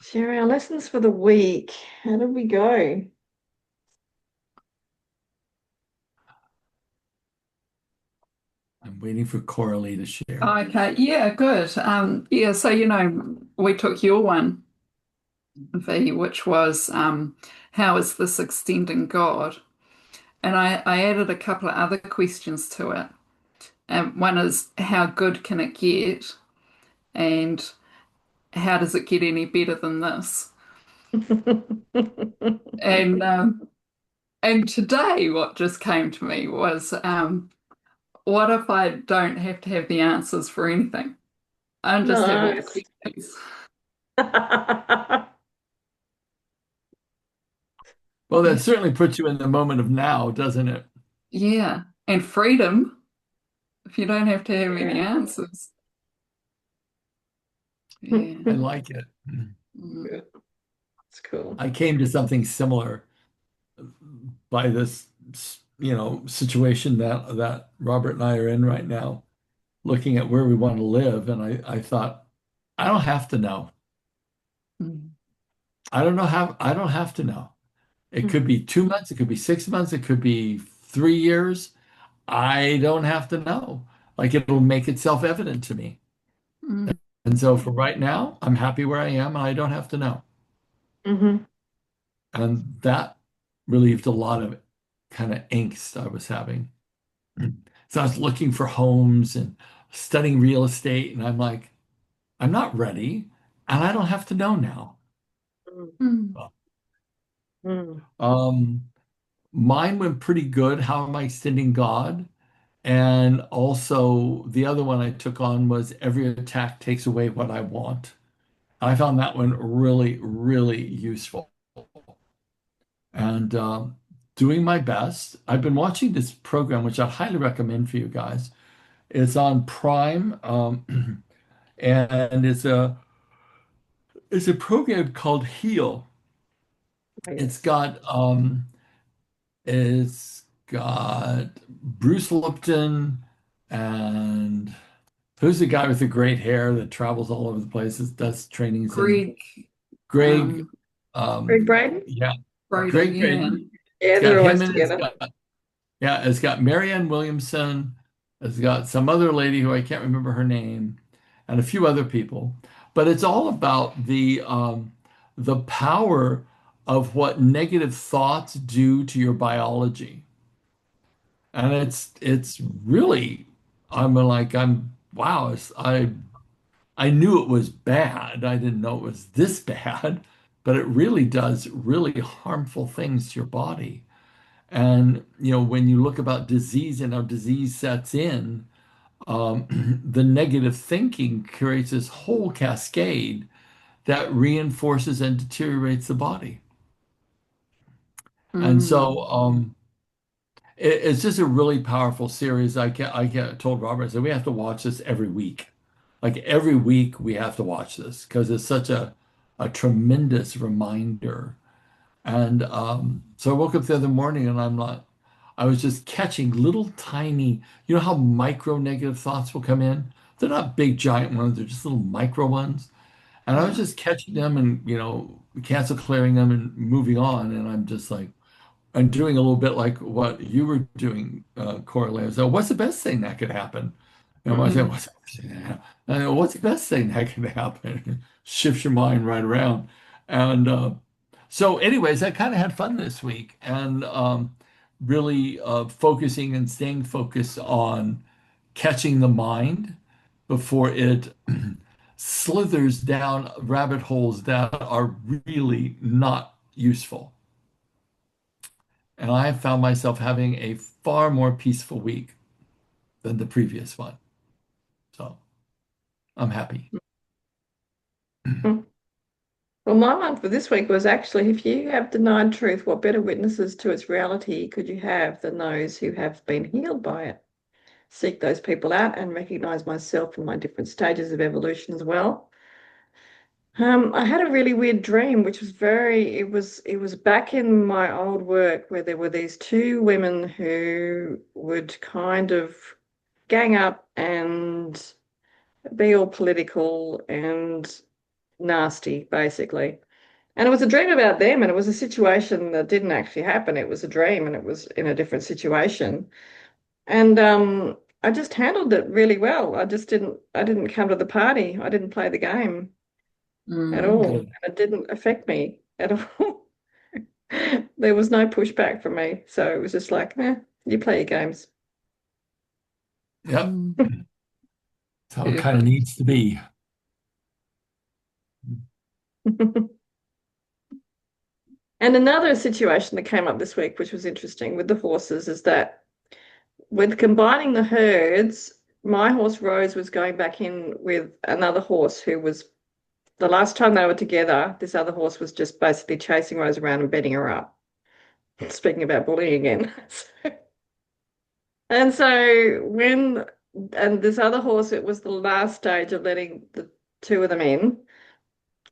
Share our lessons for the week. How did we go? I'm waiting for Coralie to share. Okay, yeah, good. Yeah, so we took your one, V, which was how is this extending God? And I added a couple of other questions to it. One is how good can it get? And how does it get any better than this? And and today what just came to me was what if I don't have to have the answers for anything? I just have all the Nice. questions. Well, that certainly puts you in the moment of now, doesn't it? Yeah, and freedom if you don't have to have any Yeah. answers. Yeah. I like it. Mm. Good. That's cool. I came to something similar by this, situation that Robert and I are in right now, looking at where we want to live. And I thought, I don't have to know. Mm. I don't have to know. It could be 2 months, it could be 6 months, it could be 3 years. I don't have to know. Like it'll make itself evident to me. Mm. And so for right now, I'm happy where I am and I don't have to know. Hmm. And that relieved a lot of kind of angst I was having. So I was looking for homes and studying real estate, and I'm like, I'm not ready, and I don't have to know now. Mm. Um, Mine went pretty good. How am I extending God? And also the other one I took on was every attack takes away what I want. I found that one really, really useful. And doing my best. I've been watching this program, which I highly recommend for you guys. It's on Prime, and it's a program called Heal. It's Yes. got um, it's got Bruce Lipton and who's the guy with the great hair that travels all over the place, that does trainings in Greg, Greg, um, Greg um, Braden? yeah, Brady, Greg yeah. Braden. It's Yeah, got they're him always and it's together. got yeah, it's got Marianne Williamson. It's got some other lady who I can't remember her name, and a few other people. But it's all about the power of what negative thoughts do to your biology. And it's really I'm wow, I knew it was bad. I didn't know it was this bad, but it really does really harmful things to your body. And when you look about disease and how disease sets in, the negative thinking creates this whole cascade that reinforces and deteriorates the body. And Mm. so it's just a really powerful series. Told Robert, I said, we have to watch this every week. Like every week we have to watch this because it's such a tremendous reminder. And so I woke up the other morning and I was just catching little tiny, how micro negative thoughts will come in? They're not big giant ones, they're just little micro ones. And I was Yeah. just catching them and, cancel clearing them and moving on. And I'm just like, I'm doing a little bit like what you were doing, Corey. So what's the best thing that could happen? I said, Mm. what's the best thing that happen? What's the best thing that could happen? Shifts your mind right around. And so, anyways, I kind of had fun this week and really focusing and staying focused on catching the mind before it slithers down rabbit holes that are really not useful. And I have found myself having a far more peaceful week than the previous one. So I'm happy. Mm. Well, my one for this week was actually if you have denied truth, what better witnesses to its reality could you have than those who have been healed by it? Seek those people out and recognize myself in my different stages of evolution as well. I had a really weird dream, which was it was back in my old work where there were these two women who would kind of gang up and be all political and nasty, basically. And it was a dream about them, and it was a situation that didn't actually happen. It was a dream, and it was in a different situation. And I just handled it really well. I didn't come to the party. I didn't play the game at Mm. all. Good. And it didn't affect me at all. There was no pushback from me. So it was just like, you play your games. Yep. Mm. That's how it kind of Perfect. needs to be. And another situation that came up this week, which was interesting with the horses, is that with combining the herds, my horse Rose was going back in with another horse who was the last time they were together, this other horse was just basically chasing Rose around and beating her up. Speaking about bullying again. And so and this other horse, it was the last stage of letting the two of them in.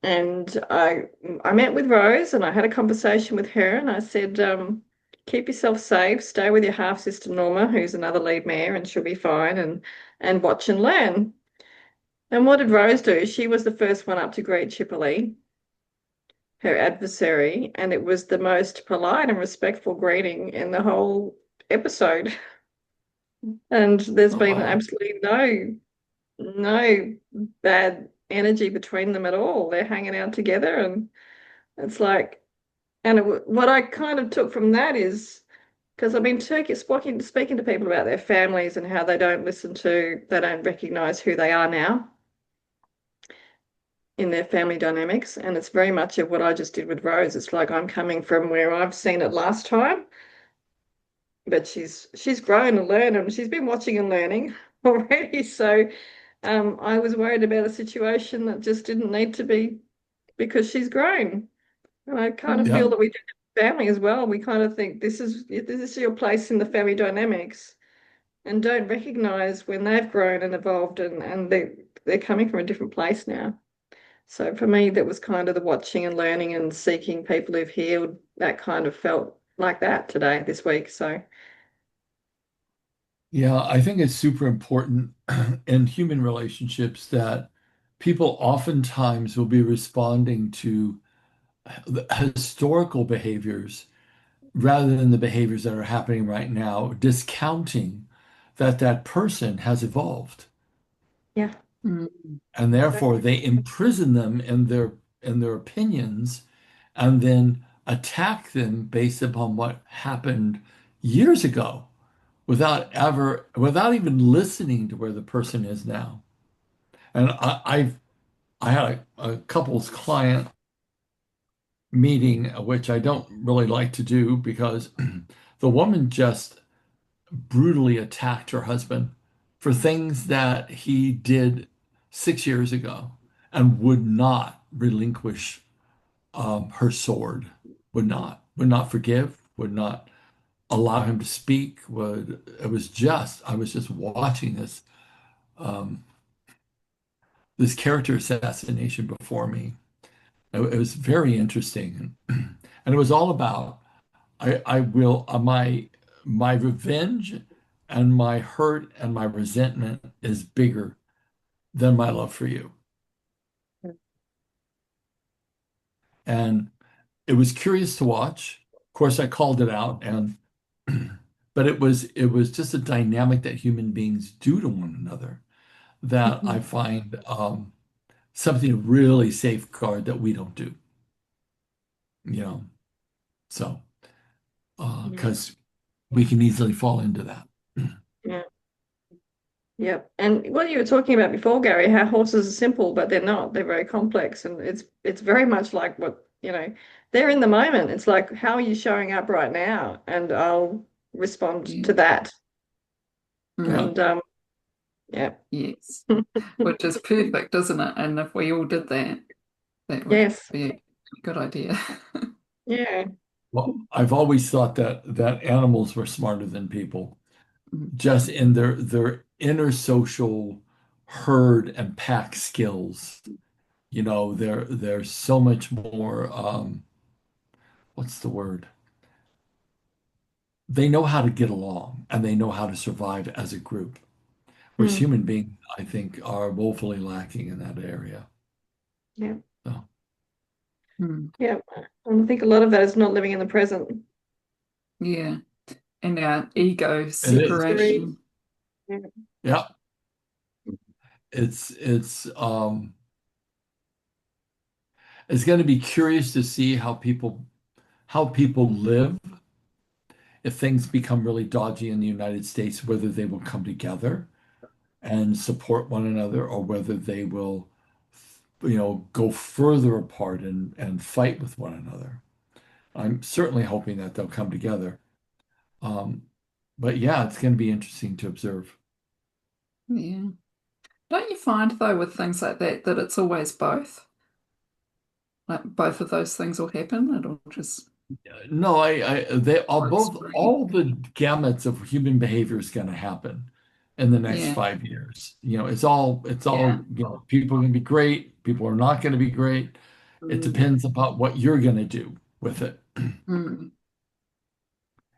And I met with Rose and I had a conversation with her and I said, keep yourself safe, stay with your half sister Norma, who's another lead mare, and she'll be fine, and watch and learn. And what did Rose do? She was the first one up to greet Chipperley, her adversary, and it was the most polite and respectful greeting in the whole episode. And there's Oh, been wow. absolutely no bad energy between them at all. They're hanging out together, and it's like, what I kind of took from that is because I've been speaking to people about their families and how they don't recognize who they are now in their family dynamics. And it's very much of what I just did with Rose. It's like I'm coming from where I've seen it last time, but she's grown and learned and she's been watching and learning already. So I was worried about a situation that just didn't need to be because she's grown. And I kind of feel Mm. Yep. that we do with family as well. We kind of think this is your place in the family dynamics and don't recognize when they've grown and evolved and they're coming from a different place now. So for me, that was kind of the watching and learning and seeking people who've healed. That kind of felt like that today, this week. So Yeah, I think it's super important in human relationships that people oftentimes will be responding to the historical behaviors rather than the behaviors that are happening right now, discounting that that person has evolved. yeah, Mm. And therefore exactly. they imprison them in their opinions and then attack them based upon what happened years ago without even listening to where the person is now. And I had a couples client meeting, which I don't really like to do because the woman just brutally attacked her husband for things that he did 6 years ago and would not relinquish her sword, would not forgive, would not allow him to speak. I was just watching um, this character assassination before me. It was very interesting, and it was all about I will my revenge and my hurt and my resentment is bigger than my love for you. And it was curious to watch. Of course, I called it out, and but it was just a dynamic that human beings do to one another that I Mhm. find something to really safeguard that we don't do, you know. So, Yeah, because we can easily fall into that. yeah, yeah. And what you were talking about before, Gary, how horses are simple, but they're not. They're very complex, and it's very much like they're in the moment. It's like, how are you showing up right now? And I'll respond Yeah. to that. Yeah. Mm. And yeah, Yes. Which is perfect, isn't it? And if we all did that, that would yes, be a good idea. yeah, Well, I've always thought that animals were smarter than people, Mm. just in their inner social herd and pack skills. You know, they're so much more what's the word? They know how to get along and they know how to survive as a group, whereas mm, human beings, I think, are woefully lacking in that area. yeah. Mm. Yeah. And I think a lot of that is not living in the present. Yeah. And our ego It is. Greed. separation. Yeah. Yeah. It's it's going to be curious to see how people live if things become really dodgy in the United States, whether they will come together and support one another or whether they will, go further apart and fight with one another. I'm certainly hoping that they'll come together. Um, but yeah, it's going to be interesting to observe. Yeah. Don't you find though with things like that that it's always both? Like both of those things will happen. It'll just No, they all or both extreme. all the gamuts of human behavior is going to happen in the next Yeah. 5 years. It's all, Yeah. people are going to be great. People are not going to be great. It Mm. depends about what you're going to do with it. Mm.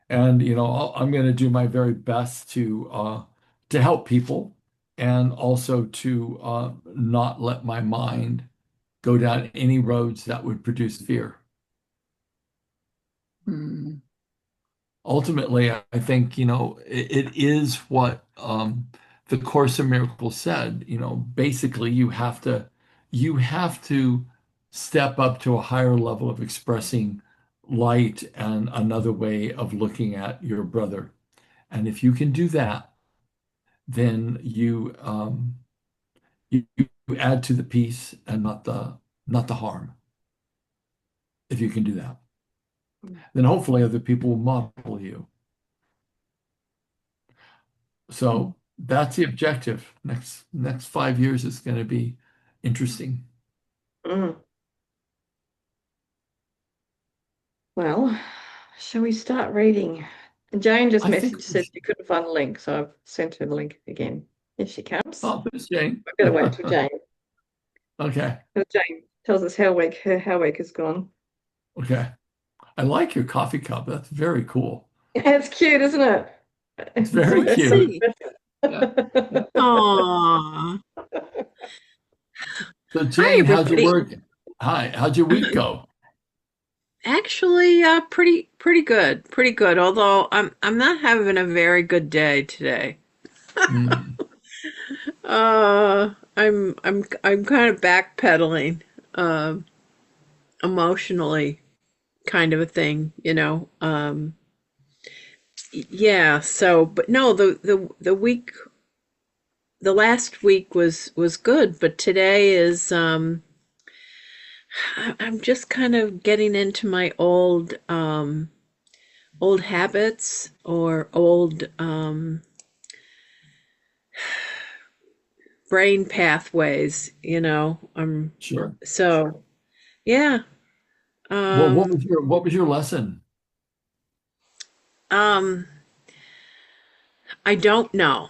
And I'm going to do my very best to help people and also to not let my mind go down any roads that would produce fear. Mm. Ultimately, I think, it is what the Course in Miracles said. Basically, you have to step up to a higher level of expressing light and another way of looking at your brother. And if you can do that, then you add to the peace and not the harm. If you can do that, then hopefully other people will model you. So that's the objective. Next 5 years is going to be interesting. Mm. Well, shall we start reading? Jane just I think messaged, said she couldn't find the link, so I've sent her the link again. Here she comes. oh, there's Jane. I've got to wait till Jane. Okay. Till Jane tells us how week has gone. Okay. I like your coffee cup. That's very cool. It's cute, isn't it? It's It's very Let's cute. see. Yeah. Yeah. Aw. So Hi, Jane, how'd your everybody. work? Hi, how'd your week go? Actually, pretty good, pretty good. Although I'm not having a very good day today. Mm, I'm kind of backpedaling, uh, emotionally, kind of a thing, you know. Yeah. So, but no, the last week was good, but today is I'm just kind of getting into my old habits or old brain pathways, you know. sure. So yeah. Well, what Um was your lesson? um I don't know.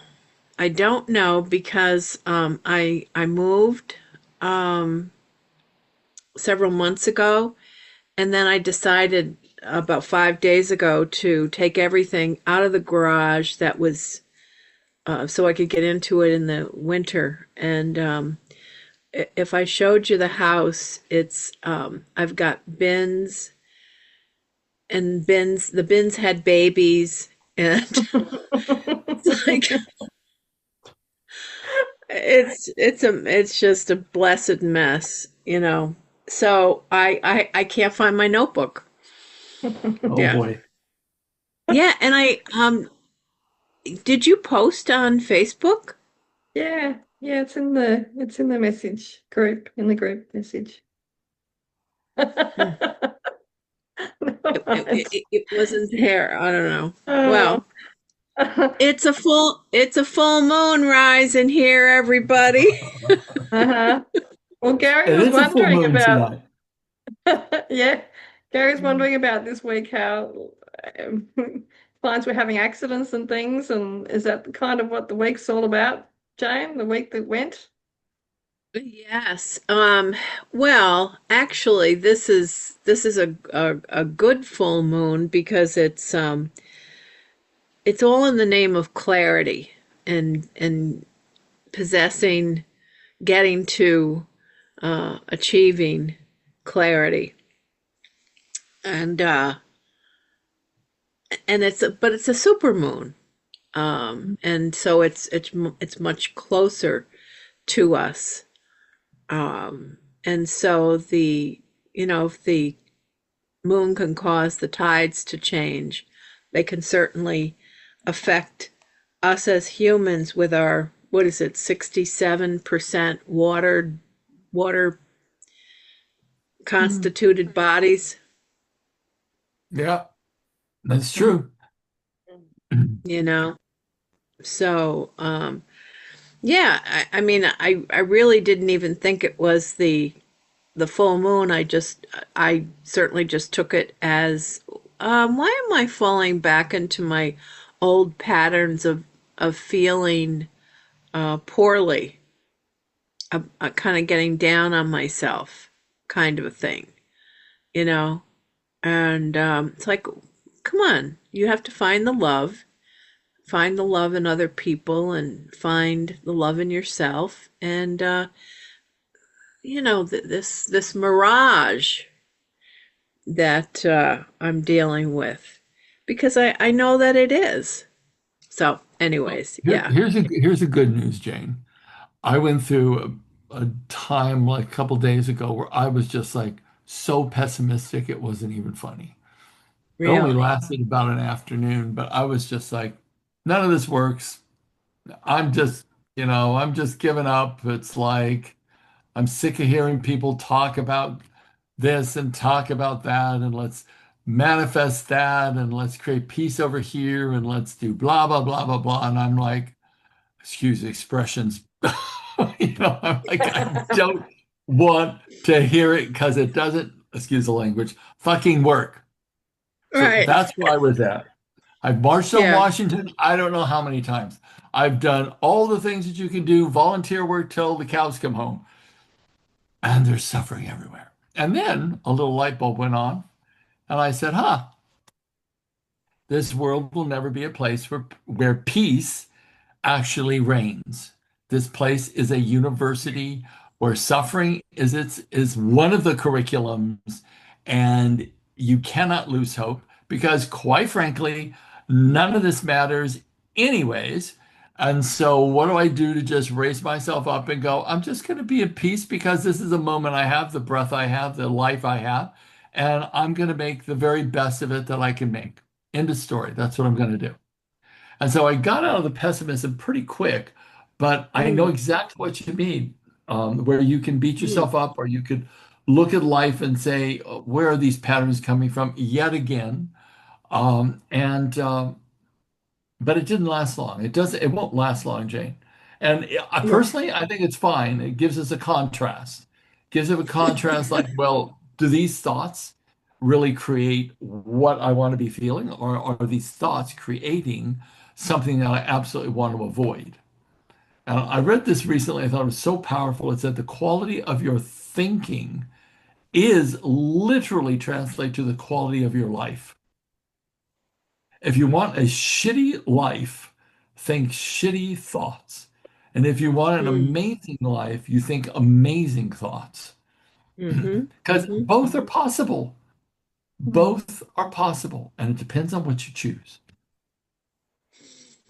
I don't know because I moved um several months ago, and then I decided about 5 days ago to take everything out of the garage that was so I could get into it in the winter. And if I showed you the house, it's I've got bins and bins. The bins had babies, and it's like it's just a blessed mess, you know. So I can't find my notebook. Oh Yeah, boy. yeah. And I did you post on Facebook? Yeah, yeah, it's in the message group, in the group message. Hmm. It's, It wasn't there. I don't know. uh, Well, it's a full moon rising here, everybody. uh-huh. Well, Gary It was is a full wondering moon about, tonight. yeah, Gary's Mm. wondering about this week how um, clients were having accidents and things, and is that kind of what the week's all about, Jane? The week that went? Yes. Well, actually, this is a good full moon because it's all in the name of clarity and possessing, getting to achieving clarity. and but it's a super moon. And so it's much closer to us. And so if the moon can cause the tides to change, they can certainly affect us as humans with our, what is it, 67% water Mm. constituted bodies, Yeah, that's Mm. true. you know? So, yeah, I mean, I really didn't even think it was the full moon. I certainly just took it as, why am I falling back into my old patterns of feeling poorly, kind of getting down on myself, kind of a thing, you know? And it's like, come on, you have to find the love in other people, and find the love in yourself, and this mirage that I'm dealing with, because I know that it is. So, Well, anyways, yeah. here's the good news, Jane. I went through a time like a couple days ago where I was just like so pessimistic it wasn't even funny. It only Really. lasted about an afternoon, but I was just like, none of this works. I'm just, I'm just giving up. It's like I'm sick of hearing people talk about this and talk about that, and let's manifest that, and let's create peace over here, and let's do blah, blah, blah, blah, blah. And I'm like, excuse the expressions, I'm like, I don't want to hear it because it doesn't, excuse the language, fucking work. So Right. that's where I was at. I've marched on Yeah. Washington, I don't know how many times. I've done all the things that you can do, volunteer work till the cows come home, and there's suffering everywhere. And then a little light bulb went on, and I said, this world will never be a place where peace actually reigns. This place is a university where suffering is one of the curriculums, and you cannot lose hope because, quite frankly, none of this matters anyways. And so, what do I do to just raise myself up and go, I'm just going to be at peace because this is the moment I have, the breath I have, the life I have, and I'm going to make the very best of it that I can make. End of story. That's what I'm going to do. And so I got out of the pessimism pretty quick, but I know Mm, exactly what you mean, where you can beat mm, yourself up or you could look at life and say, where are these patterns coming from yet again? And But it didn't last long. It won't last long, Jane. And I yeah. personally, I think it's fine. It gives us a contrast. Gives it a contrast like, well, do these thoughts really create what I want to be feeling, or are these thoughts creating something that I absolutely want to avoid? And I read this recently. I thought it was so powerful. It said the quality of your thinking is literally translate to the quality of your life. If you want a shitty life, think shitty thoughts. And if you want an Mm, amazing life, you think amazing thoughts. mm-hmm. Because Mm-hmm. both are possible. Mm. Both are possible. And it depends on what you choose.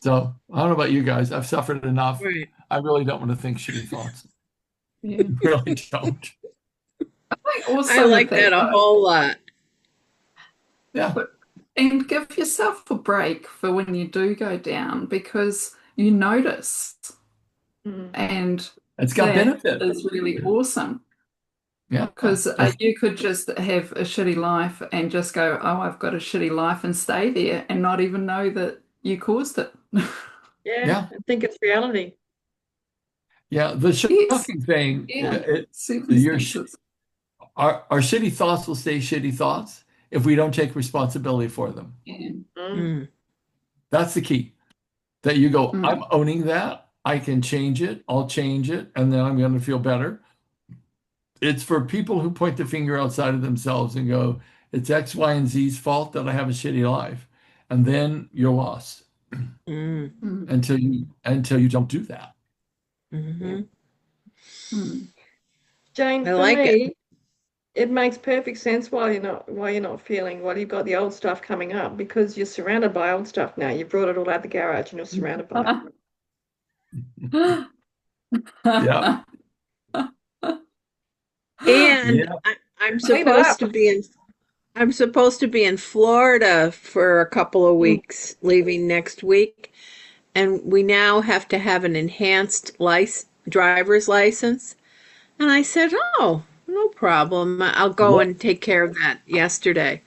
So I don't know about you guys. I've suffered enough. Right. I really don't want to think shitty thoughts. Yeah. Really don't. I think I also with like that that a though, whole lot. Yeah. but and give yourself a break for when you do go down because you notice, Mm. and It's got that benefit. is really awesome. Yeah. Because That's you could just have a shitty life and just go, oh, I've got a shitty life and stay there and not even know that you caused it. Yeah, yeah. I think it's reality. Yeah. The Yes, shocking thing, yeah, your circumstances. our shitty thoughts will stay shitty thoughts if we don't take responsibility for them. Yeah. Mm. Mm, That's the key. That you go, I'm Mm. owning that. I can change it. I'll change it, and then I'm going to feel better. It's for people who point the finger outside of themselves and go, it's X, Y, and Z's fault that I have a shitty life. And then you're lost mm, Mm. until you don't do that. Yeah. mm-hmm. Mm. Jane, I for like it. me, it makes perfect sense why you're not feeling well. You've got the old stuff coming up because you're surrounded by old stuff now. You brought it all out the garage and you're surrounded by Yeah. And Yeah. I'm it. Clean it up. I'm supposed to be in Florida for a couple of Mm. weeks, leaving next week, and we now have to have an enhanced driver's license. And I said, "Oh, no problem. I'll go What? and take care of that yesterday."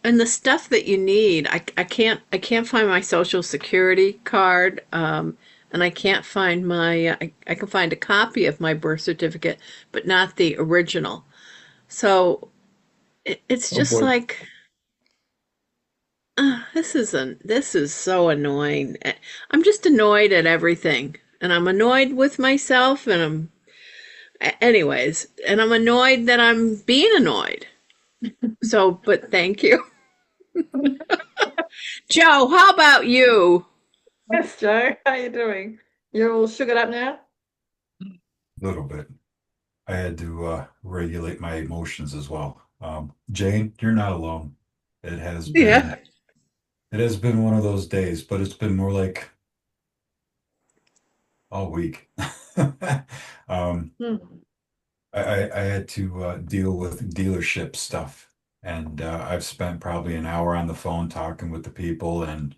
And the stuff that you need, I can't find my social security card, and I can't find I can find a copy of my birth certificate, but not the original. So it's Oh just boy. like this is so annoying. I'm just annoyed at everything, and I'm annoyed with myself, and anyways, and I'm annoyed that I'm being annoyed. So, but thank you, Joe. How about you? Yes, Joe. How you doing? You're all sugared up now? Little bit. I had to regulate my emotions as well. Jane, you're not alone. It has Yeah. been it has been one of those days, but it's been more like all week. Um, Hmm. I had to deal with dealership stuff, and I've spent probably an hour on the phone talking with the people, and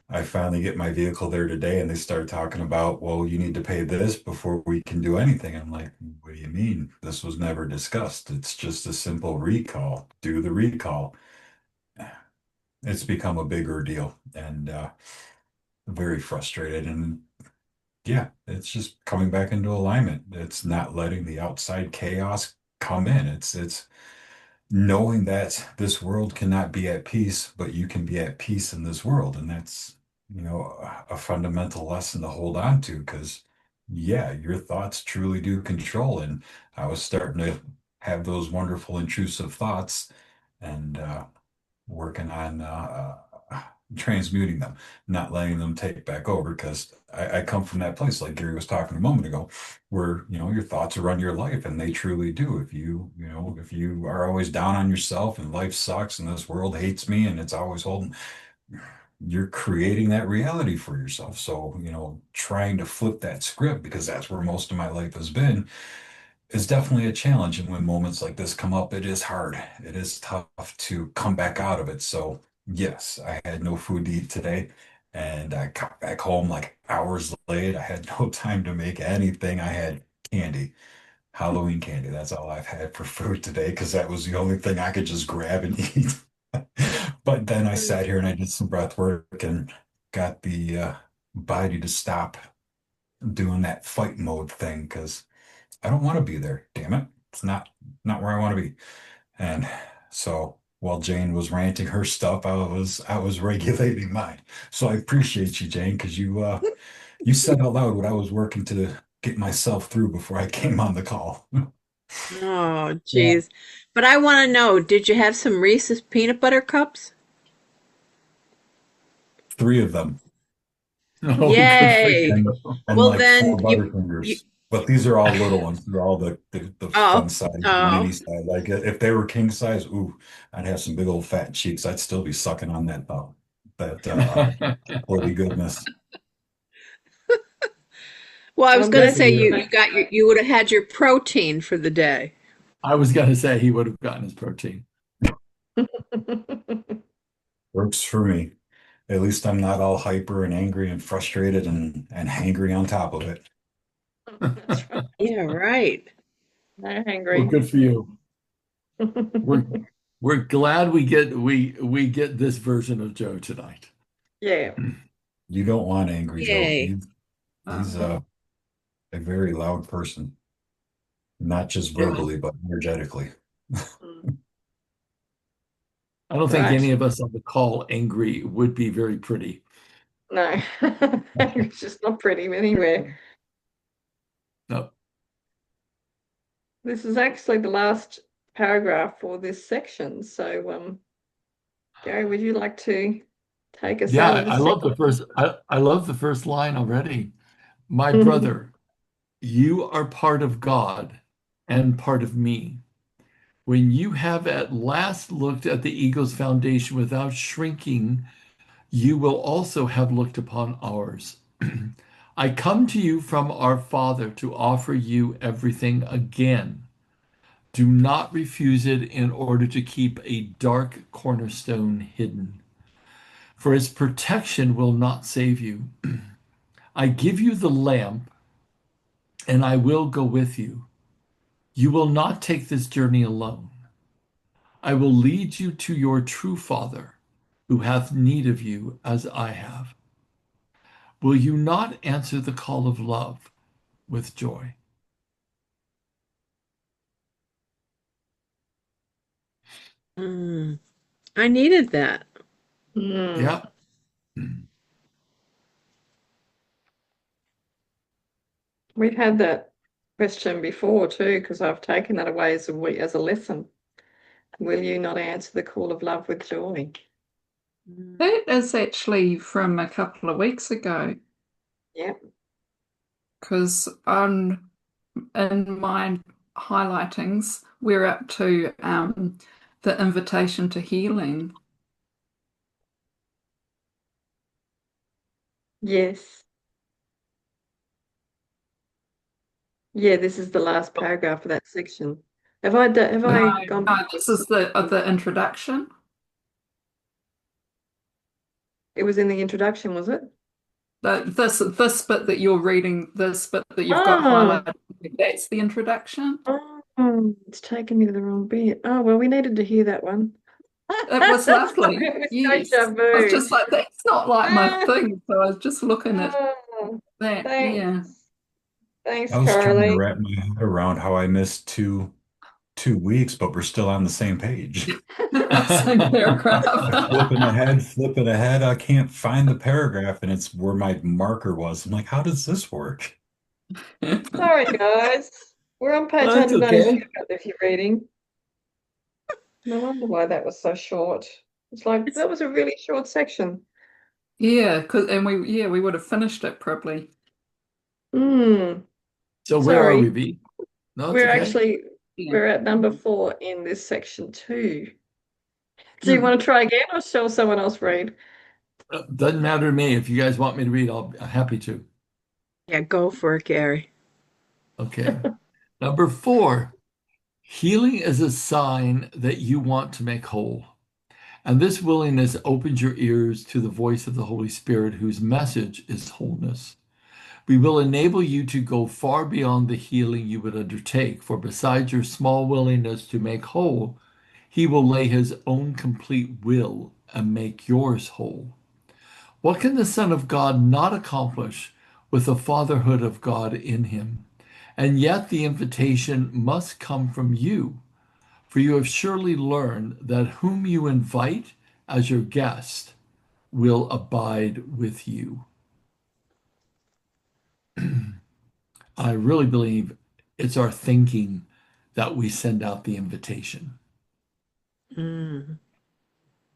I finally get my vehicle there today, and they start talking about, well, you need to pay this before we can do anything. I'm like, what do you mean? This was never discussed. It's just a simple recall. Do the recall. It's become a bigger deal, and very frustrated. And yeah, it's just coming back into alignment. It's not letting the outside chaos come in. It's knowing that this world cannot be at peace, but you can be at peace in this world. And that's, a fundamental lesson to hold on to because, yeah, your thoughts truly do control. And I was starting to have those wonderful intrusive thoughts and working on transmuting them, not letting them take back over because I come from that place, like Gary was talking a moment ago, where your thoughts run your life, and they truly do. If you are always down on yourself and life sucks and this world hates me and it's always holding, you're creating that reality for yourself. So, trying to flip that script, because that's where most of my life has been, is definitely a challenge. And when moments like this come up, it is hard. It is tough to come back out of it. So, yes, I had no food to eat today. And I got back home like hours late. I had no time to make anything. I had candy, Halloween candy. That's all I've had for food today because that was the only thing I could just grab and eat. But then I sat here and I did some breath work and got the body to stop doing that fight mode thing because I don't want to be there. Damn it. It's not where I want to be. And so while Jane was ranting her stuff, I was regulating mine. So I appreciate you, Jane, because you said out loud what I was working to get myself through before I came on the call. Oh, Yeah. geez. But I want to know, did you have some Reese's peanut butter cups? Three of them Oh, good for Yay. and you. and Well, like then four you Butterfingers. But these are all little ones. They're all the oh, fun size, mini oh. size. Like if they were king size, ooh, I'd have some big old fat cheeks. I'd still be sucking on that oily goodness. Well, I was I'm going to glad Yes, say you dear. you would have had your protein for the day. I was going to say he would have gotten his protein. Works for me. At least I'm not all hyper and angry and frustrated and hangry on top of it. That's right. Yeah, right. No Well, hungry. good for you. We're we're glad we get this version of Joe tonight. Yeah. You don't want angry Joe. Yay. He's Uh, a very loud person, not just Yeah. verbally, but energetically. Mm. I don't think Right. any of us on the call angry would be very pretty. No. It's just not pretty anywhere. No. This is actually the last paragraph for this section. So, Gary, would you like to take us Yeah, out I, of I this love section? the first I love the first line already. My Mhm. brother, you are part of God and part of me. When you have at last looked at the eagle's foundation without shrinking, you will also have looked upon ours. I come to you from our Father to offer you everything again. Do not refuse it in order to keep a dark cornerstone hidden, for its protection will not save you. I give you the lamp, and I will go with you. You will not take this journey alone. I will lead you to your true Father, who hath need of you as I have. Will you not answer the call of love with joy? Mm, I needed that. Mm. Yeah. We've had that question before too, because I've taken that away as a lesson. Will you not answer the call of love with joy? Mm. That is actually from a couple of weeks ago, Yep. because in my highlightings, we're up to the invitation to healing. Yes. Yeah, this is the last paragraph of that section. Have No, I gone? no, this is the introduction. It was in the introduction, was it? This bit that you're reading, this bit that you've got Oh, highlighted, that's the introduction. it's taken me to the wrong bit. Oh, well, we needed to hear that one. It was lovely. It was Yes. deja I was vu. just like, that's not like my Ah, thing. So I was just looking at oh, that. thanks. Yeah. Thanks, I was trying to Carly. wrap my head around how I missed two weeks, but we're still on the same page. Same paragraph. Flipping ahead. I can't find the paragraph, and it's where my marker was. I'm like, how does this work? Sorry, guys. We're on page Oh, that's 192 okay. if you're reading. No wonder why that was so short. It's like that was a really short section. Yeah, we would have finished it probably. Hmm. So where are we, Sorry. V? No, it's We're okay. actually Yeah. we're at number 4 in this section too. Do you Hmm. want to try again or shall someone else read? Doesn't matter to me. If you guys want me to read, I'm happy to. Yeah, go for it, Gary. Okay. Number 4, healing is a sign that you want to make whole. And this willingness opens your ears to the voice of the Holy Spirit, whose message is wholeness. We will enable you to go far beyond the healing you would undertake, for besides your small willingness to make whole, he will lay his own complete will and make yours whole. What can the Son of God not accomplish with the fatherhood of God in him? And yet the invitation must come from you, for you have surely learned that whom you invite as your guest will abide with you. I really believe it's our thinking that we send out the invitation. Mm,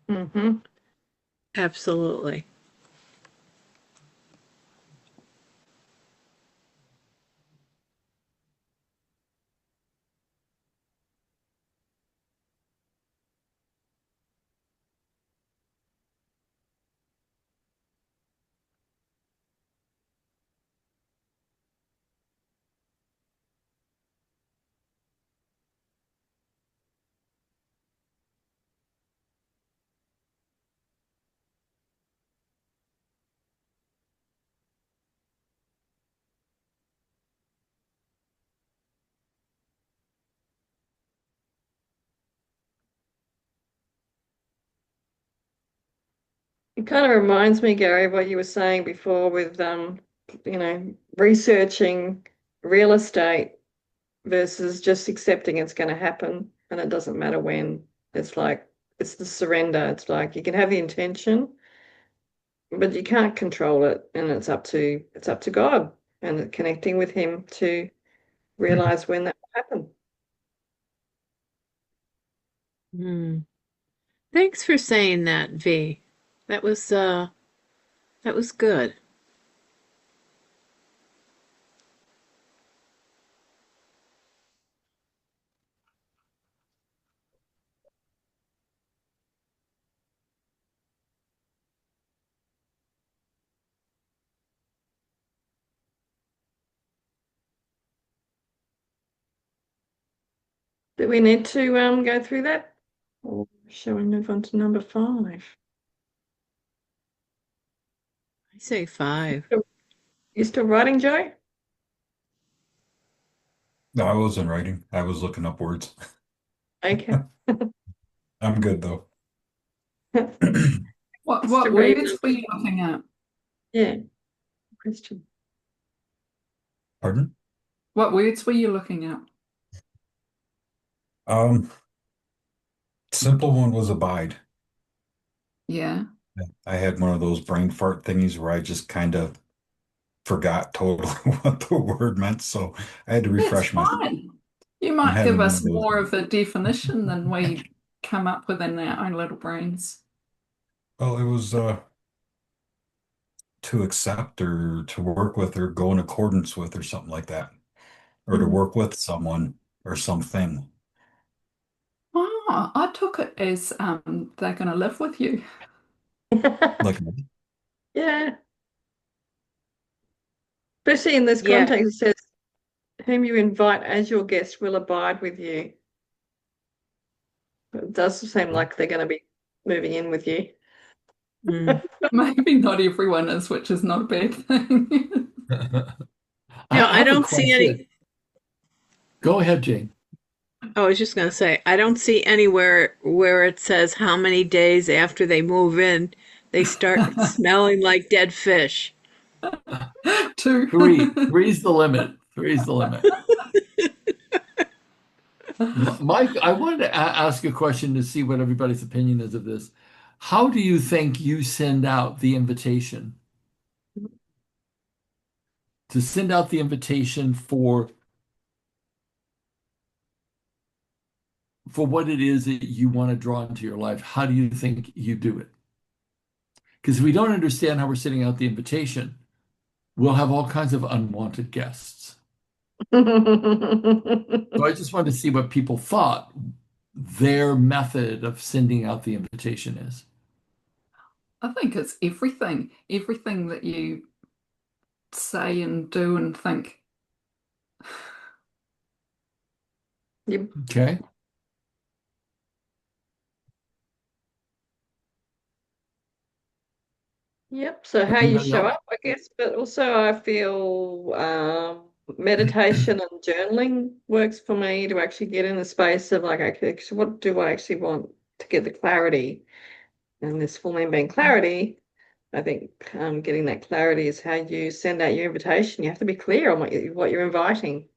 Mm-hmm. absolutely. It kind of reminds me, Gary, of what you were saying before with researching real estate versus just accepting it's going to happen and it doesn't matter when. It's like it's the surrender. It's like you can have the intention, but you can't control it, and it's up to God and connecting with Him to realize when that will happen. Mm. Thanks for saying that, V. That was uh that was good. Do we need to go through that? Or shall we move on to number 5? I say 5. You still writing, Joe? No, I wasn't writing. I was looking up words. Okay. I'm good though. What Just to what read. words were you looking at? Yeah. Question. Pardon? What words were you looking at? Um, Simple one was abide. Yeah. I had one of those brain fart thingies where I just kind of forgot totally what the word meant, so I had to That's refresh myself. fine. You I'm might give having one us of those. more of a definition than we come up with in our own little brains. Well, it was to accept or to work with or go in accordance with or something like that, or to Mm. work with someone or something. Oh, I took it as they're going to live with you. Like, Yeah. Especially in this Yeah. context, it says, whom you invite as your guest will abide with you. It does seem like they're going to be moving in with you. Mm. Maybe not everyone is, which is not a bad thing. No, I I have a don't see question. any. Go ahead, Jane. I was just going to say, I don't see anywhere where it says how many days after they move in they start smelling like dead fish. Two. Three's the limit. Three's the limit. Mike, I wanted to ask a question to see what everybody's opinion is of this. How do you think you send out the invitation? To send out the invitation for what it is that you want to draw into your life, how do you think you do it? Because if we don't understand how we're sending out the invitation, we'll have all kinds of unwanted guests. So I just wanted to see what people thought their method of sending out the invitation is. I think it's everything that you say and do and think. You- Okay. Yep. So how you Anybody show else? up, I guess, but also I feel meditation and journaling works for me to actually get in the space of like, okay, so what do I actually want to get the clarity? And this full name being clarity, I think getting that clarity is how you send out your invitation. You have to be clear on what you're inviting.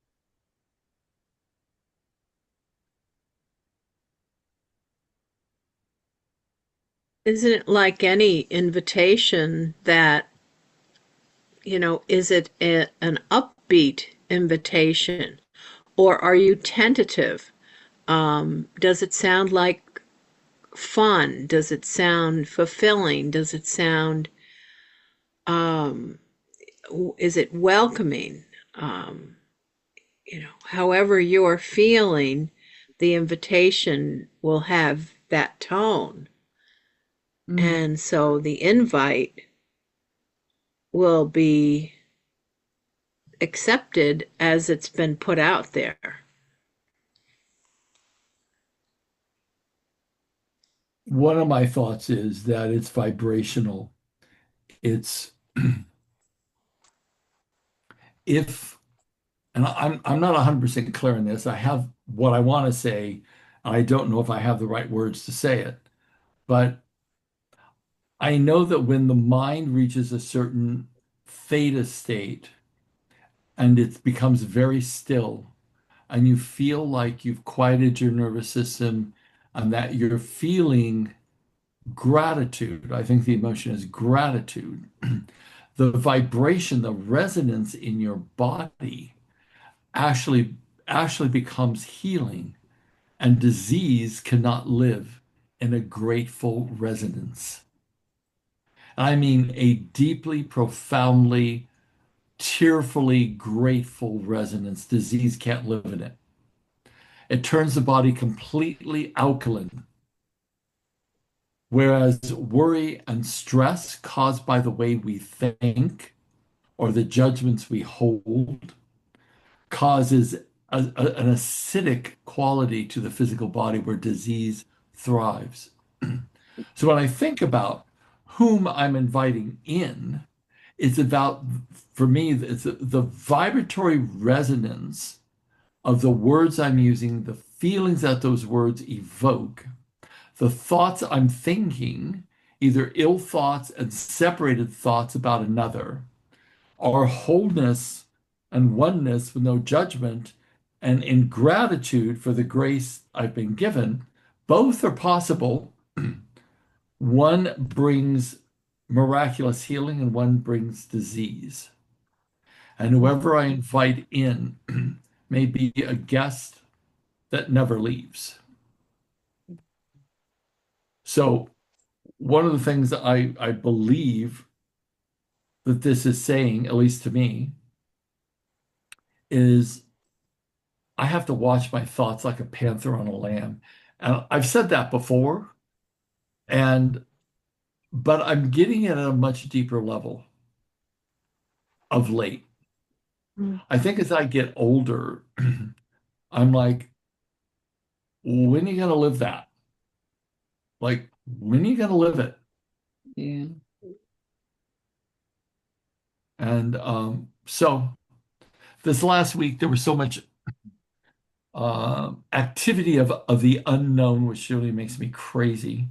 Isn't it like any invitation that, is it an upbeat invitation or are you tentative? Does it sound like fun? Does it sound fulfilling? Does it sound, um, is it welcoming? Um, However you're feeling, the invitation will have that tone. Mm. And so the invite will be accepted as it's been put out there. One of my thoughts is that it's vibrational. It's if, and I'm not 100% clear on this. I have what I want to say. I don't know if I have the right words to say it, but I know that when the mind reaches a certain theta state and it becomes very still, and you feel like you've quieted your nervous system and that you're feeling gratitude. I think the emotion is gratitude. The vibration, the resonance in your body actually actually becomes healing, and disease cannot live in a grateful resonance. I mean a deeply, profoundly, tearfully grateful resonance. Disease can't live in it. It turns the body completely alkaline. Whereas worry and stress caused by the way we think or the judgments we hold causes an acidic quality to the physical body where disease thrives. So when I think about whom I'm inviting in, it's about, for me, it's the vibratory resonance of the words I'm using, the feelings that those words evoke, the thoughts I'm thinking, either ill thoughts and separated thoughts about another, or wholeness and oneness with no judgment and in gratitude for the grace I've been given. Both are possible. One brings miraculous healing and one brings disease. And whoever I invite in may be a guest that never leaves. So, one of the things that I believe that this is saying, at least to me, is I have to watch my thoughts like a panther on a lamb. And I've said that before, and but I'm getting it at a much deeper level of late. Mm. I think as I get older, I'm like, when are you gonna live that? Like, when are you gonna live it? Yeah. And so this last week there was so much activity of the unknown, which really makes me crazy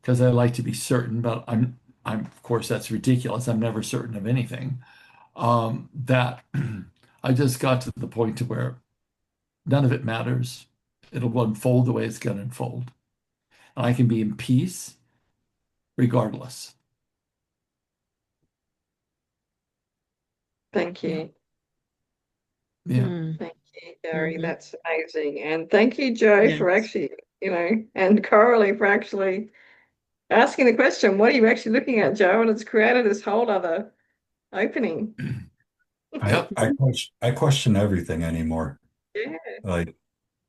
because I like to be certain, but I'm of course that's ridiculous. I'm never certain of anything. That I just got to the point to where none of it matters. It'll unfold the way it's going to unfold. And I can be in peace regardless. Thank you. Yeah. Mm. Thank you, Gary. Mhm. That's amazing. And thank you, Joe, for Yes. actually, and Coralie for actually asking the question, what are you actually looking at, Joe? And it's created this whole other opening. Yep. I question everything anymore. Yeah. Like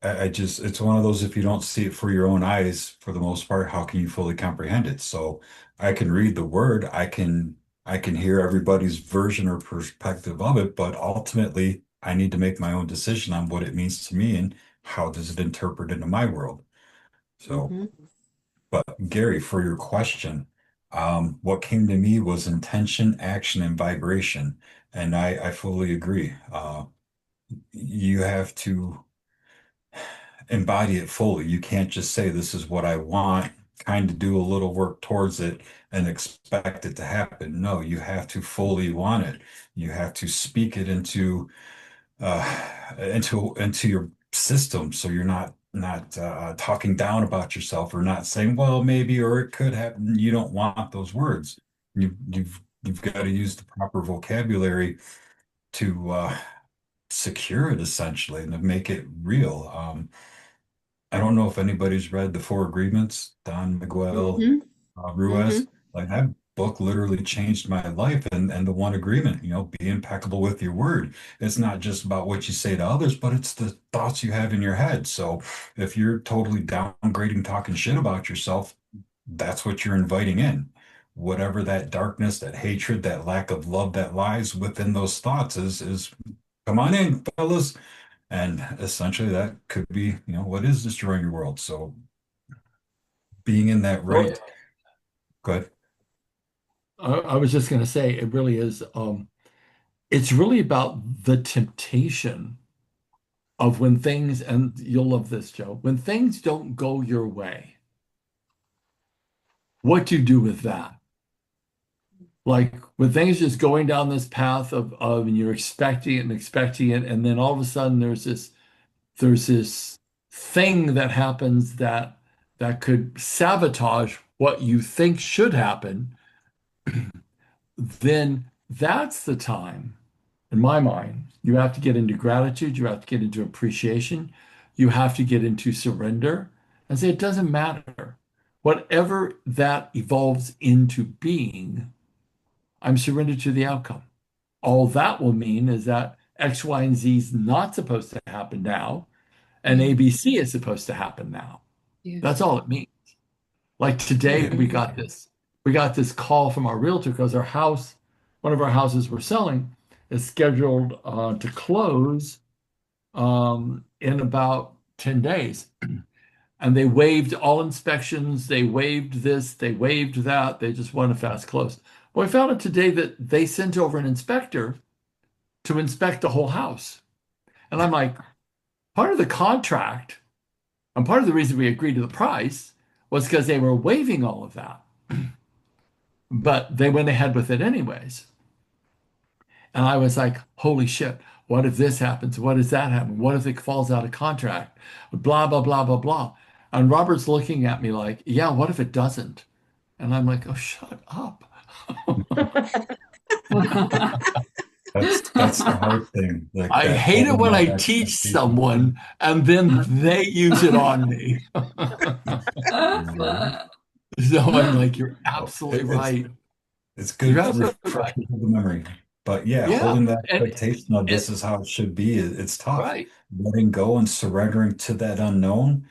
I just it's one of those if you don't see it for your own eyes, for the most part, how can you fully comprehend it? So I can read the word, I can hear everybody's version or perspective of it, but ultimately I need to make my own decision on what it means to me and how does it interpret into my world. So, Mhm. but Gary, for your question, what came to me was intention, action, and vibration. And I fully agree. You have to embody it fully. You can't just say, this is what I want, kind of do a little work towards it and expect it to happen. No, you have to fully want it. You have to speak it into your system so you're not talking down about yourself or not saying, well, maybe or it could happen. You don't want those words. You've got to use the proper vocabulary to secure it essentially and to make it real. I don't know if anybody's read The Four Agreements, Don Miguel Mhm. Ruiz. Mhm. Like that book literally changed my life. And the one agreement, be impeccable with your word. It's not just about what you say to others, but it's the thoughts you have in your head. So if you're totally downgrading, talking shit about yourself, that's what you're inviting in. Whatever that darkness, that hatred, that lack of love that lies within those thoughts is come on in, fellas. And essentially that could be, what is destroying your world. So being in that Well, right, good. I was just going to say it really is. It's really about the temptation of when things, and you'll love this, Joe, when things don't go your way, what do you do with that? Like when things just going down this path of and you're expecting it, and then all of a sudden there's this thing that happens that could sabotage what you think should happen, then that's the time, in my mind, you have to get into gratitude, you have to get into appreciation, you have to get into surrender and say it doesn't matter. Whatever that evolves into being, I'm surrendered to the outcome. All that will mean is that X, Y, and Z is not supposed to happen now, and Yeah. ABC is supposed to happen now. Yeah. That's all it means. Like today, we Mhm. got this call from our realtor because our house, one of our houses we're selling, is scheduled to close in about 10 days. And they waived all inspections. They waived this, they waived that. They just wanted a fast close. Well, I found out today that they sent over an inspector to inspect the whole house. And I'm like, part of the contract and part of the reason we agreed to the price was because they were waiving all of that. But they went ahead with it anyways. And I was like, holy shit, what if this happens? What if that happens? What if it falls out of contract? Blah, blah, blah, blah, blah. And Robert's looking at me like, yeah, what if it doesn't? And I'm like, oh, shut up. That's the hard thing. Like I that hate it holding when that I teach expectation. someone and then they use it on me. So I'm like, you're absolutely right. It's You're good absolutely right. refreshing of the memory. But yeah, Yeah. holding that And expectation of this it, is how it should be, it's tough. right. Letting go and surrendering to that unknown,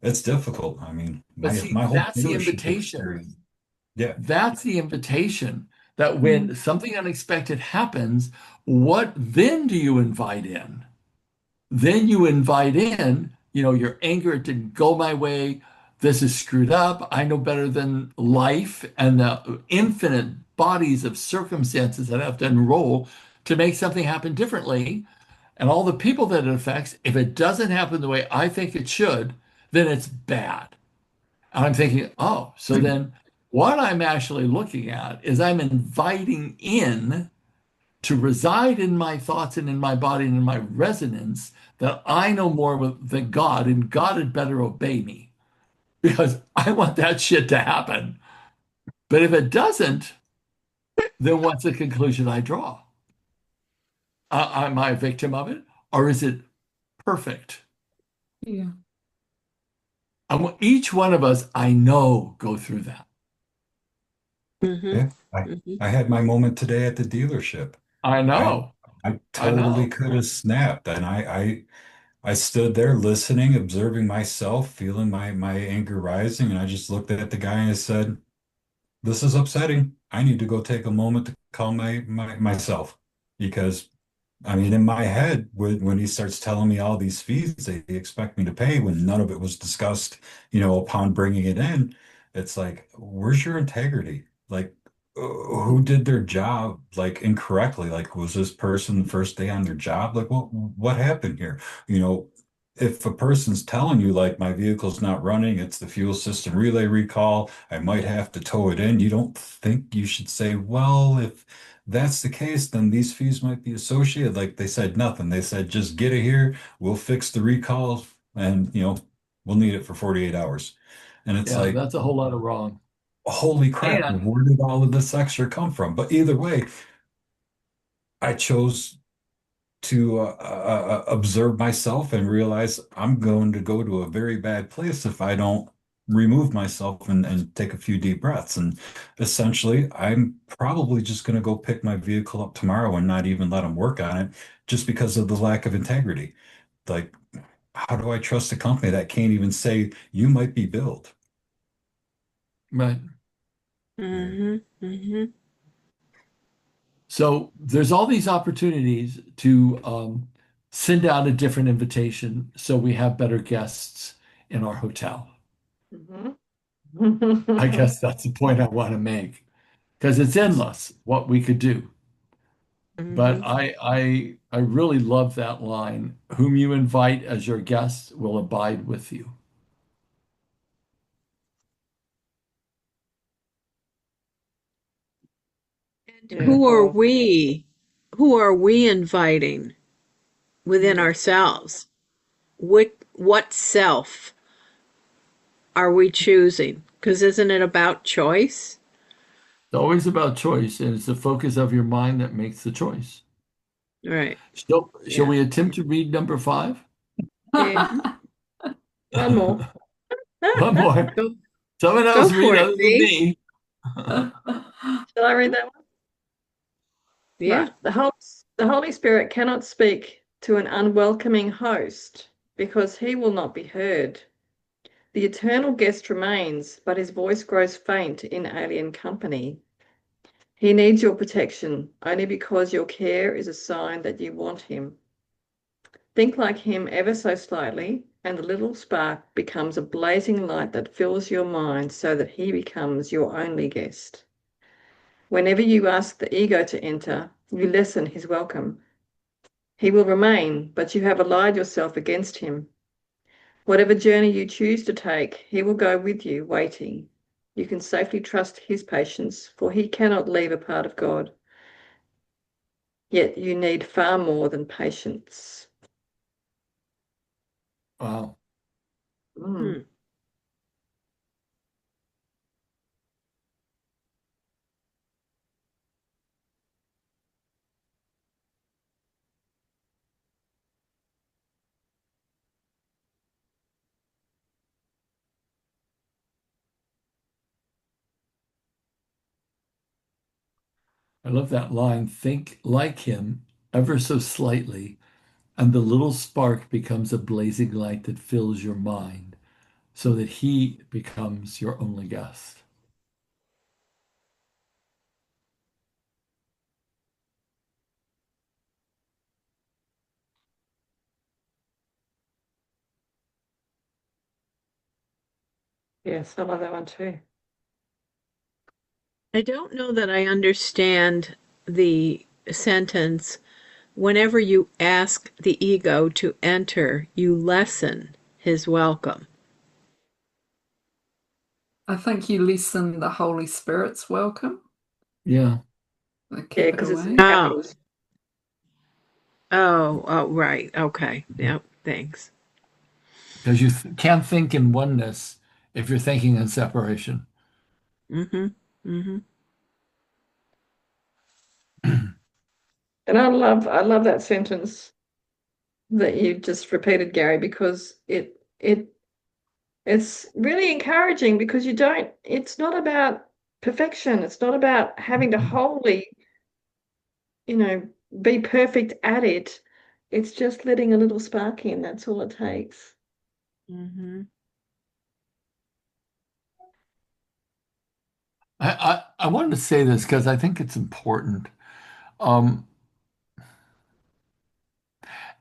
it's difficult. I mean, But my see, my whole that's the dealership invitation. experience. Yeah. That's the invitation that when something unexpected happens, what then do you invite in? Then you invite in, your anger, it didn't go my way. This is screwed up. I know better than life and the infinite bodies of circumstances that have to enroll to make something happen differently. And all the people that it affects, if it doesn't happen the way I think it should, then it's bad. And I'm thinking, oh, so then what I'm actually looking at is I'm inviting in to reside in my thoughts and in my body and in my resonance that I know more than God, and God had better obey me because I want that shit to happen. But if it doesn't, then what's the conclusion I draw? Am I a victim of it, or is it perfect? Yeah. And each one of us, I know, go through that. Mm-hmm. Yeah. Mm-hmm. I had my moment today at the dealership. I I know. I I totally know. could have snapped, and I stood there listening, observing myself, feeling my anger rising, and I just looked at the guy and I said, "This is upsetting. I need to go take a moment to calm myself." Because I mean, in my head, when he starts telling me all these fees they expect me to pay when none of it was discussed, upon bringing it in, it's like, where's your integrity? Like, who did their job like incorrectly? Like, was this person the first day on their job? Like, what happened here? You know, if a person's telling you like my vehicle's not running, it's the fuel system relay recall, I might have to tow it in, you don't think you should say, well, if that's the case, then these fees might be associated. Like they said nothing. They said just get it here, we'll fix the recall, and we'll need it for 48 hours. And it's Yeah, like, that's a whole lot of wrong. holy crap, And where did all of this extra come from? But either way, I chose to observe myself and realize I'm going to go to a very bad place if I don't remove myself and take a few deep breaths. And essentially, I'm probably just going to go pick my vehicle up tomorrow and not even let them work on it just because of the lack of integrity. Like, how do I trust a company that can't even say you might be billed? right. Mm-hmm. Mm-hmm. So there's all these opportunities to send out a different invitation so we have better guests in our hotel. Mhm. I guess that's the point I want to make because it's endless what we could do. But Mm-hmm. I really love that line, whom you invite as your guest will abide with you. Yeah, Who are well, we? Who are we inviting within mm, ourselves? What self are we choosing? Because isn't it about choice? It's always about choice, and it's the focus of your mind that makes the choice. Right. Shall Yeah. we attempt to read number 5? yeah, one more. One more. Go Someone go else read for it, other than V. me. Shall I read that one? Yeah. Right. The Holy Spirit cannot speak to an unwelcoming host because he will not be heard. The eternal guest remains, but his voice grows faint in alien company. He needs your protection only because your care is a sign that you want him. Think like him ever so slightly, and the little spark becomes a blazing light that fills your mind so that he becomes your only guest. Whenever you ask the ego to enter, you lessen his welcome. He will remain, but you have allied yourself against him. Whatever journey you choose to take, he will go with you, waiting. You can safely trust his patience, for he cannot leave a part of God. Yet you need far more than patience. Wow. Mm. Hmm. I love that line. Think like him ever so slightly, and the little spark becomes a blazing light that fills your mind so that he becomes your only guest. Yes, I love that one too. I don't know that I understand the sentence, whenever you ask the ego to enter, you lessen his welcome. I think you lessen the Holy Spirit's welcome. Yeah. Keep Yeah, it because it's in away. Oh, capitals. oh, right. Okay. Yep. Thanks. Because you can't think in oneness if you're thinking in separation. Mm-hmm. Mm-hmm. And I love that sentence that you just repeated, Gary, because it's really encouraging because it's not about perfection. It's not about having to wholly, you know, be perfect at it. It's just letting a little spark in. That's all it takes. Mm-hmm. I wanted to say this because I think it's important. Um,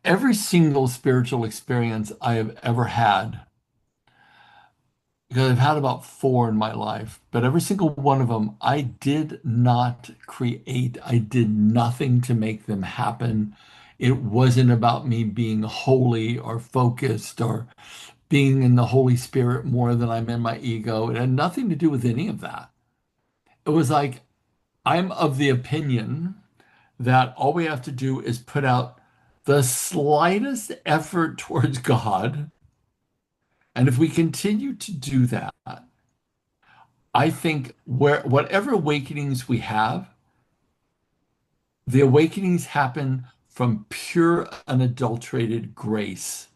every single spiritual experience I have ever had, because I've had about four in my life, but every single one of them, I did not create. I did nothing to make them happen. It wasn't about me being holy or focused or being in the Holy Spirit more than I'm in my ego. It had nothing to do with any of that. It was like, I'm of the opinion that all we have to do is put out the slightest effort towards God. And if we continue to do that, I think whatever awakenings we have, the awakenings happen from pure unadulterated grace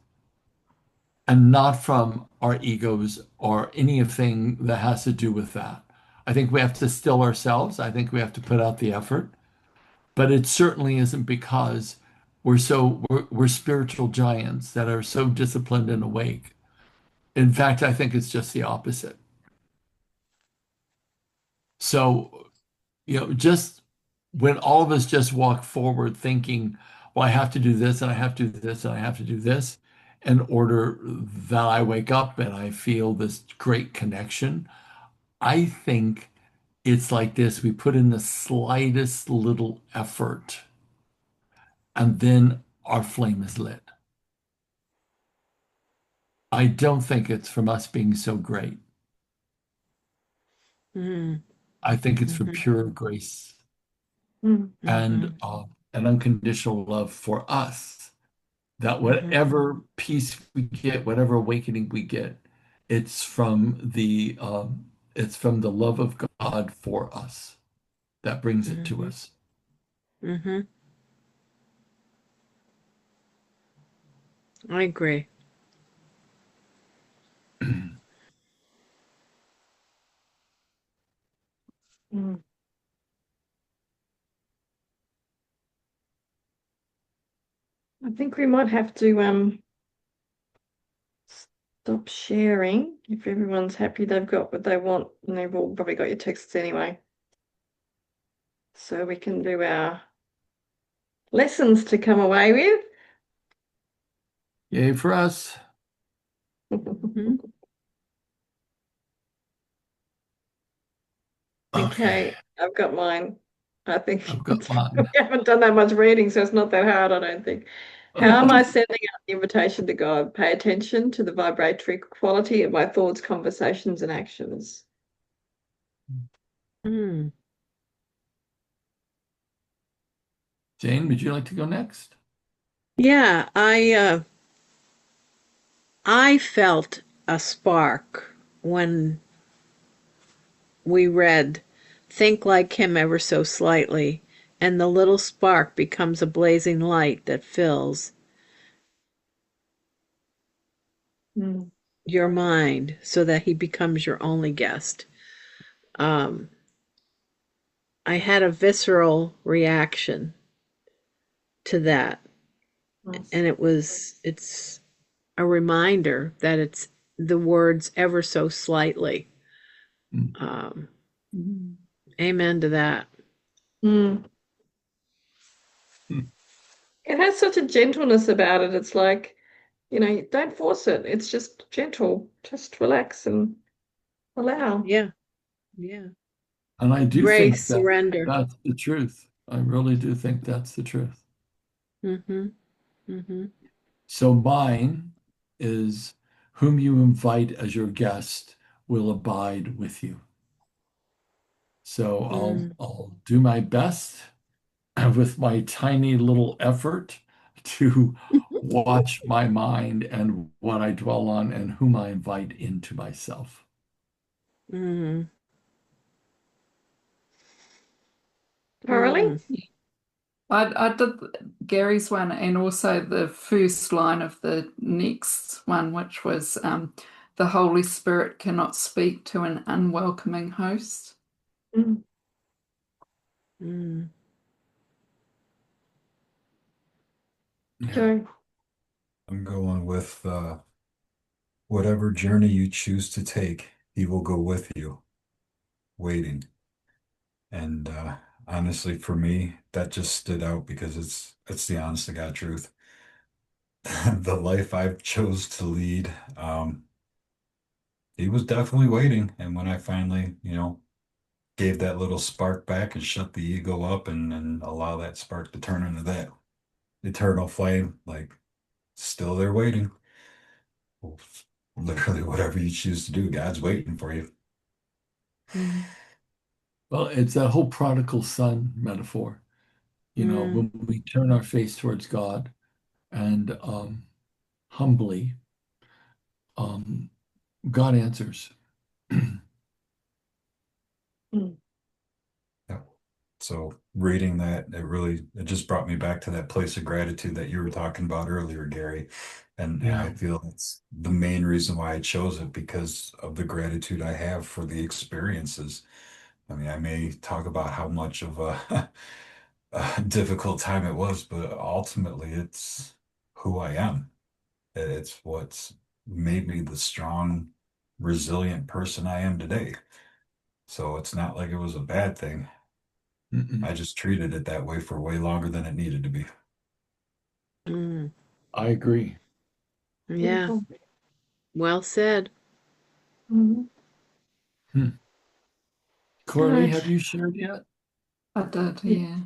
and not from our egos or anything that has to do with that. I think we have to still ourselves. I think we have to put out the effort, but it certainly isn't because we're spiritual giants that are so disciplined and awake. In fact, I think it's just the opposite. So, just when all of us just walk forward thinking, well, I have to do this and I have to do this and I have to do this in order that I wake up and I feel this great connection. I think it's like this. We put in the slightest little effort and then our flame is lit. I don't think it's from us being so great. Mm-hmm. I think it's from Mm-hmm. pure grace Mm. and Mm-hmm. an unconditional love for us. That Mm-hmm. whatever peace we get, whatever awakening we get, it's from the love of God for us that brings it to Mm-hmm. us. Mm-hmm. I agree. Mm. I think we might have to stop sharing if everyone's happy they've got what they want, and they've all probably got your texts anyway. So we can do our lessons to come away with. Yay for us. Mhm. Okay, Okay, I've got mine. I think I've got mine. we haven't done that much reading, so it's not that hard, I don't think. How am I sending out the invitation to God? Pay attention to the vibratory quality of my thoughts, conversations, and actions. Mm. Jane, would you like to go next? Yeah, I felt a spark when we read Think Like Him Ever So Slightly, and the little spark becomes a blazing light that fills Mm. your mind so that he becomes your only guest. Um, I had a visceral reaction to that, Nice. and it's a reminder that it's the words ever so slightly. Mm. Um, Mm. amen to that. Mm. Hmm. It has such a gentleness about it. It's like, don't force it. It's just gentle. Just relax and allow. Yeah, yeah. And I do think Grace, that surrender. that's the truth. I really do think that's the truth. Mm-hmm. Mm-hmm. So mine is whom you invite as your guest will abide with you. So Mm. I'll do my best with my tiny little effort to watch my mind and what I dwell on and whom I invite into myself. Mm. Carly? Mm. I did Gary's one and also the first line of the next one, which was the Holy Spirit cannot speak to an unwelcoming host. Mm. Mm. Yeah. Joe. I'm going with whatever journey you choose to take, he will go with you, waiting. And honestly, for me, that just stood out because it's the honest to God truth. The life I've chose to lead, he was definitely waiting. And when I finally, gave that little spark back and shut the ego up and allow that spark to turn into that eternal flame, like still there waiting. Well, literally, whatever you choose to do, God's waiting for you. Mm. Well, it's that whole prodigal son metaphor. Mm. When we turn our face towards God and humbly, um, God answers. Mm. Yeah. So reading that, it just brought me back to that place of gratitude that you were talking about earlier, Gary. And Yeah. I feel that's the main reason why I chose it because of the gratitude I have for the experiences. I mean, I may talk about how much of a difficult time it was, but ultimately it's who I am. It's what's made me the strong, resilient person I am today. So it's not like it was a bad thing. Mm-mm. I just treated it that way for way longer than it needed to be. Mm. I agree. Yeah, Beautiful. well said. Mhm. Hmm. Corley, Good. have you shared yet? I did, yeah.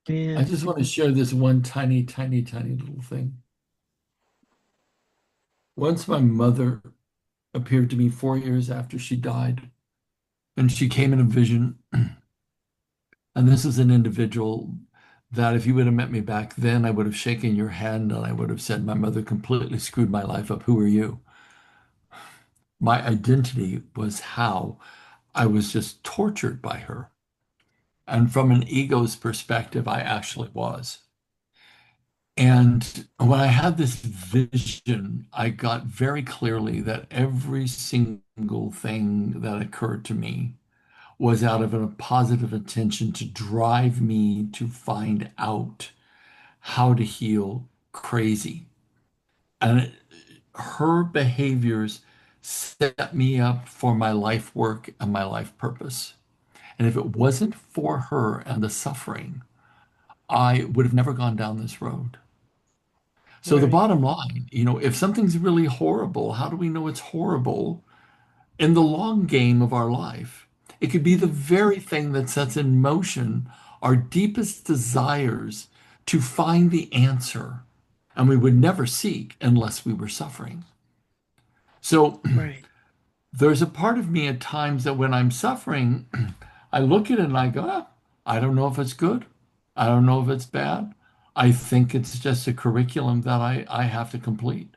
I Yeah. just want to share this one tiny, tiny, tiny little thing. Once my mother appeared to me 4 years after she died, and she came in a vision. And this is an individual that if you would have met me back then, I would have shaken your hand and I would have said, my mother completely screwed my life up. Who are you? My identity was how I was just tortured by her. And from an ego's perspective, I actually was. And when I had this vision, I got very clearly that every single thing that occurred to me was out of a positive intention to drive me to find out how to heal crazy. And her behaviors set me up for my life work and my life purpose. And if it wasn't for her and the suffering, I would have never gone down this road. So the Right. bottom line, if something's really horrible, how do we know it's horrible in the long game of our life? It could be the very thing that sets in motion our deepest desires to find the answer, and we would never seek unless we were suffering. So Right. there's a part of me at times that when I'm suffering, I look at it and I go, I don't know if it's good. I don't know if it's bad. I think it's just a curriculum that I have to complete.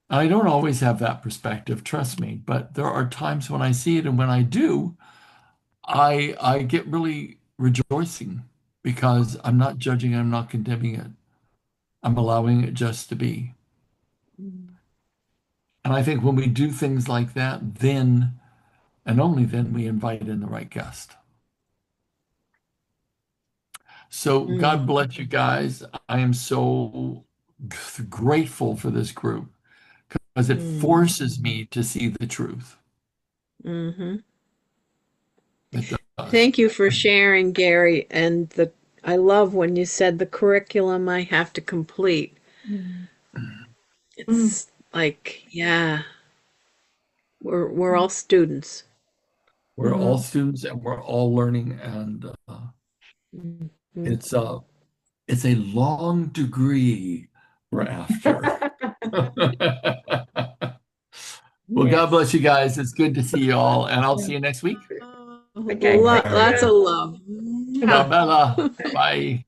I don't always have that perspective, trust me, but there are times when I see it, and when I do, I get really rejoicing because I'm not judging, I'm not condemning it. I'm allowing it just to be. And I think when we do things like that, then and only then we invite in the right guest. So God bless you guys. I am so grateful for this group because it forces me to see the truth. Mm-hmm. It does. Thank you for sharing, Gary. And I love when you said the curriculum I have to complete. It's like, yeah, we're all students. We're all students and we're all learning, and Mhm. it's a long degree we're after. Well, God bless you guys. It's good to see you all, and I'll see you next week. Okay. Lots of love. Ciao, Bella. Bye.